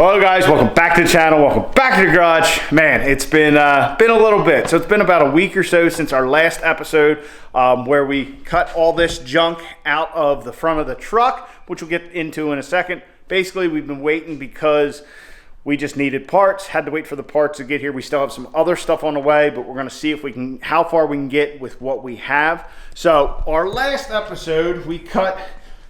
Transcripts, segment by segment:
Hello guys, welcome back to the channel, welcome back to the garage. Man, it's been a little bit. So it's been about a week or so since our last episode where we cut all this junk out of the front of the truck, which we'll get into in a second. Basically, we've been waiting because we just needed parts, had to wait for the parts to get here. We still have some other stuff on the way, but we're gonna see if we can, how far we can get with what we have. So our last episode, we cut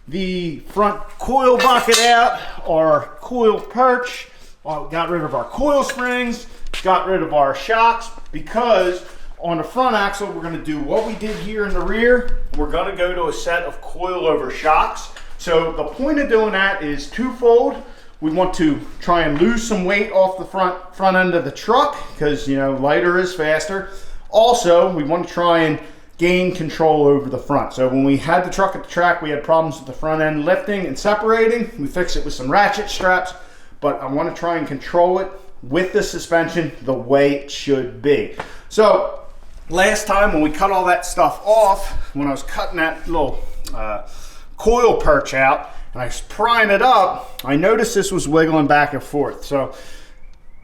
the front coil bucket out, our coil perch, got rid of our coil springs, got rid of our shocks, because on the front axle, we're gonna do what we did here in the rear. We're gonna go to a set of coilover shocks. So the point of doing that is twofold. We want to try and lose some weight off the front end of the truck, because lighter is faster. Also, we want to try and gain control over the front. So when we had the truck at the track, we had problems with the front end lifting and separating. We fixed it with some ratchet straps, but I want to try and control it with the suspension the way it should be. So last time when we cut all that stuff off, when I was cutting that little coil perch out and I was prying it up, I noticed this was wiggling back and forth. So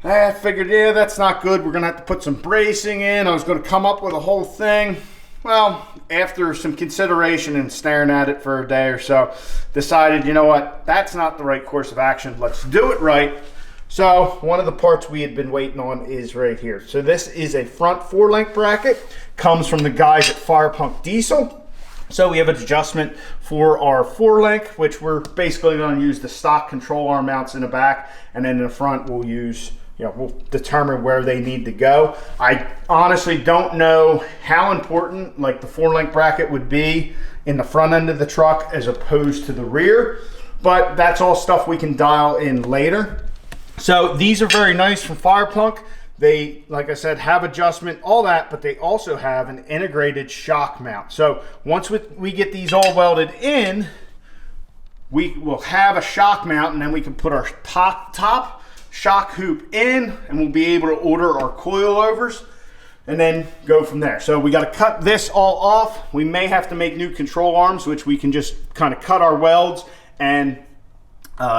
I figured, yeah, that's not good. We're gonna have to put some bracing in. I was gonna come up with a whole thing. Well, after some consideration and staring at it for a day or so, decided, you know what, that's not the right course of action. Let's do it right. So one of the parts we had been waiting on is right here. So this is a front 4-link bracket, comes from the guys at Firepunk Diesel. So we have an adjustment for our 4-link, which we're basically going to use the stock control arm mounts in the back, and then in the front we'll use, we'll determine where they need to go. I honestly don't know how important like the 4-link bracket would be in the front end of the truck as opposed to the rear, but that's all stuff we can dial in later. So these are very nice from Firepunk. They, like I said, have adjustment, all that, but they also have an integrated shock mount. So once we get these all welded in, we will have a shock mount, and then we can put our top shock hoop in, and we'll be able to order our coilovers and then go from there. So we got to cut this all off. We may have to make new control arms, which we can just kind of cut our welds and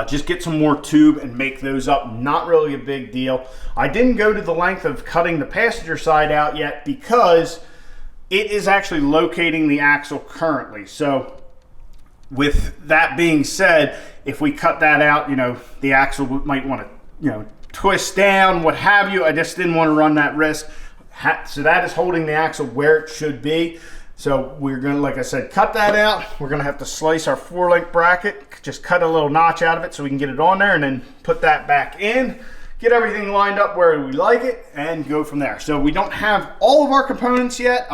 just get some more tube and make those up. Not really a big deal. I didn't go to the length of cutting the passenger side out yet because it is actually locating the axle currently. So with that being said, if we cut that out, the axle might want to twist down, what have you. I just didn't want to run that risk. So that is holding the axle where it should be. So we're gonna, like I said, cut that out. We're gonna have to slice our 4-link bracket, just cut a little notch out of it so we can get it on there, and then put that back in, get everything lined up where we like it, and go from there. So we don't have all of our components yet.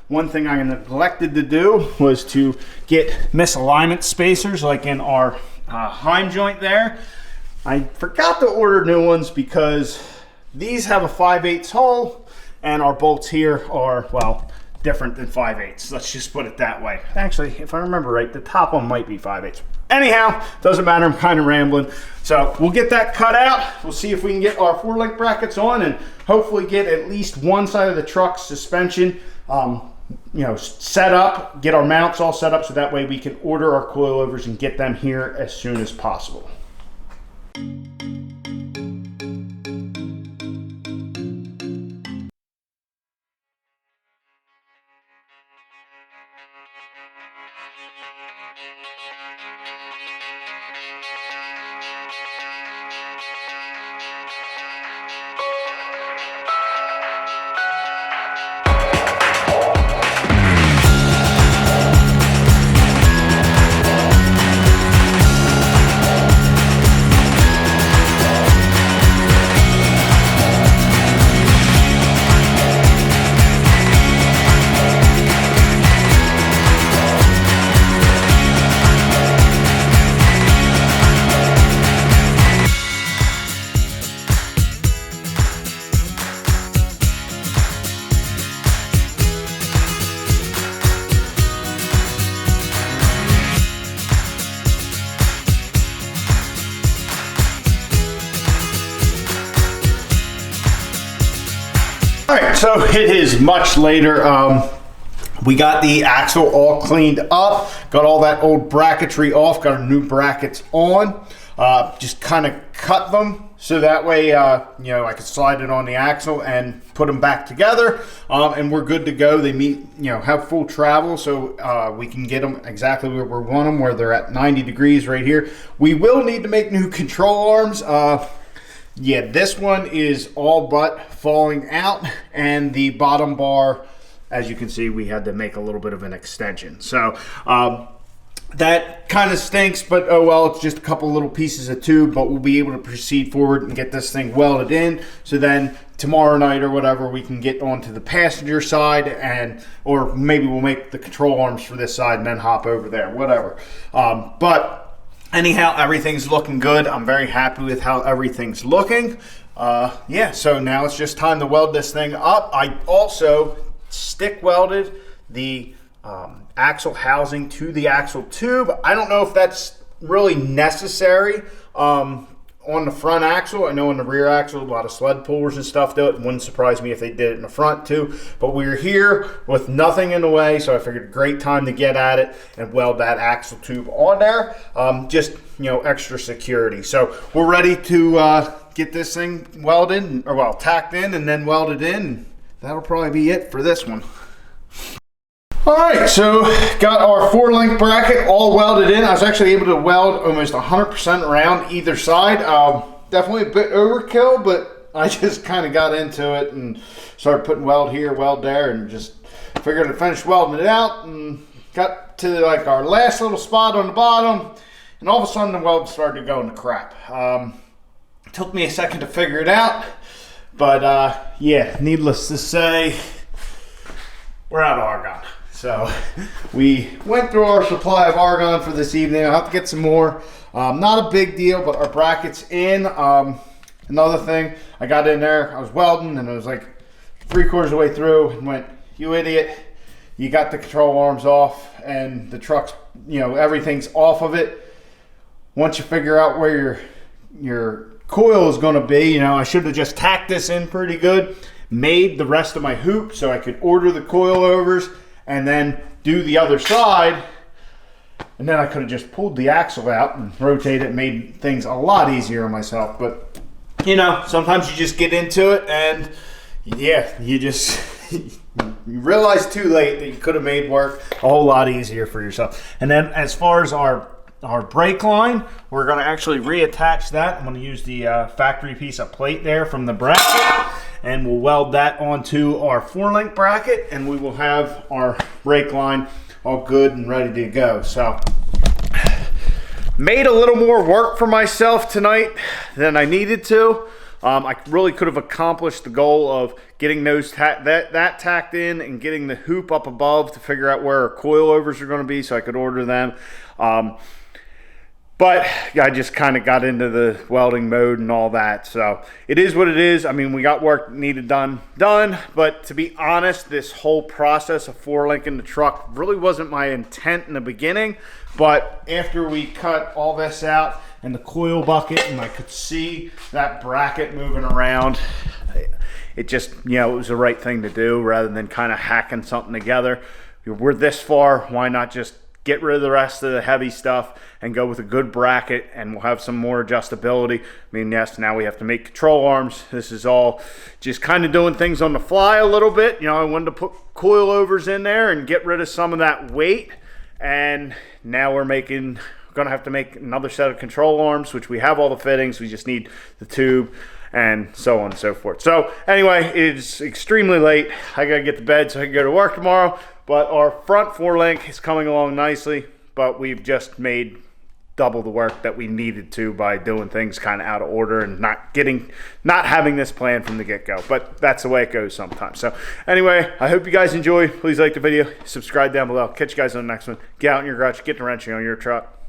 One thing I neglected to do was to get misalignment spacers like in our Heim joint there. I forgot to order new ones because these have a 5/8 hole and our bolts here are, well, different than 5/8. Let's just put it that way. Actually, if I remember right, the top one might be 5/8. Anyhow, doesn't matter, I'm kind of rambling. So we'll get that cut out. We'll see if we can get our 4-link brackets on and hopefully get at least one side of the truck's suspension set up, get our mounts all set up so that way we can order our coilovers and get them here as soon as possible. All right, so it is much later. We got the axle all cleaned up, got all that old bracketry off, got our new brackets on. Just kind of cut them so that way, you know, I could slide it on the axle and put them back together, and we're good to go. They meet, you know, have full travel, so we can get them exactly where we want them, where they're at 90 degrees right here. We will need to make new control arms. Yeah, this one is all but falling out, and the bottom bar, as you can see, we had to make a little bit of an extension. So that kind of stinks, but oh well, it's just a couple little pieces of tube, but we'll be able to proceed forward and get this thing welded in. So then tomorrow night or whatever, we can get onto the passenger side, and or maybe we'll make the control arms for this side and then hop over there, whatever. But anyhow, everything's looking good. I'm very happy with how everything's looking. Yeah, so now it's just time to weld this thing up. I also stick welded the axle housing to the axle tube. I don't know if that's really necessary on the front axle. I know on the rear axle, a lot of sled pullers and stuff do it. It wouldn't surprise me if they did it in the front too. But we're here with nothing in the way, so I figured great time to get at it and weld that axle tube on there. Just, you know, extra security. So we're ready to get this thing welded, or well, tacked in and then welded in. That'll probably be it for this one. All right, so got our 4-link bracket all welded in. I was actually able to weld almost 100% around either side. Definitely a bit overkill, but I just kind of got into it and started putting weld here, weld there, and just figured to finish welding it out, and got to like our last little spot on the bottom, and all of a sudden the weld started going to crap. It took me a second to figure it out, but yeah, needless to say, we're out of argon. So we went through our supply of argon for this evening. I'll have to get some more. Not a big deal, but our bracket's in. Another thing, I got in there, I was welding, and it was like 3/4 of the way through, and went, you idiot, you got the control arms off, and the truck's, you know, everything's off of it. Once you figure out where your coil is going to be, you know, I should have just tacked this in pretty good, made the rest of my hoop so I could order the coilovers, and then do the other side, and then I could have just pulled the axle out and rotated it, made things a lot easier on myself. But you know, sometimes you just get into it, and yeah, you just you realize too late that you could have made work a whole lot easier for yourself. And then as far as our brake line, we're going to actually reattach that. I'm going to use the factory piece of plate there from the bracket, and we'll weld that onto our 4-link bracket, and we will have our brake line all good and ready to go. So made a little more work for myself tonight than I needed to. I really could have accomplished the goal of getting those that tacked in and getting the hoop up above to figure out where our coilovers are going to be so I could order them. But I just kind of got into the welding mode and all that. So it is what it is. I mean, we got work needed done. But to be honest, this whole process of 4-linking the truck really wasn't my intent in the beginning. But after we cut all this out and the coil bucket, and I could see that bracket moving around, it just, you know, it was the right thing to do rather than kind of hacking something together. We're this far, why not just get rid of the rest of the heavy stuff and go with a good bracket, and we'll have some more adjustability. I mean, yes, now we have to make control arms. This is all just kind of doing things on the fly a little bit. You know, I wanted to put coilovers in there and get rid of some of that weight, and now we're going to have to make another set of control arms, which we have all the fittings. We just need the tube and so on and so forth. So anyway, it's extremely late. I gotta get to bed so I can go to work tomorrow. But our front 4-link is coming along nicely, but we've just made double the work that we needed to by doing things kind of out of order and not having this plan from the get-go. But that's the way it goes sometimes. So anyway, I hope you guys enjoy. Please like the video, subscribe down below. Catch you guys on the next one. Get out in your garage, get the wrenching on your truck.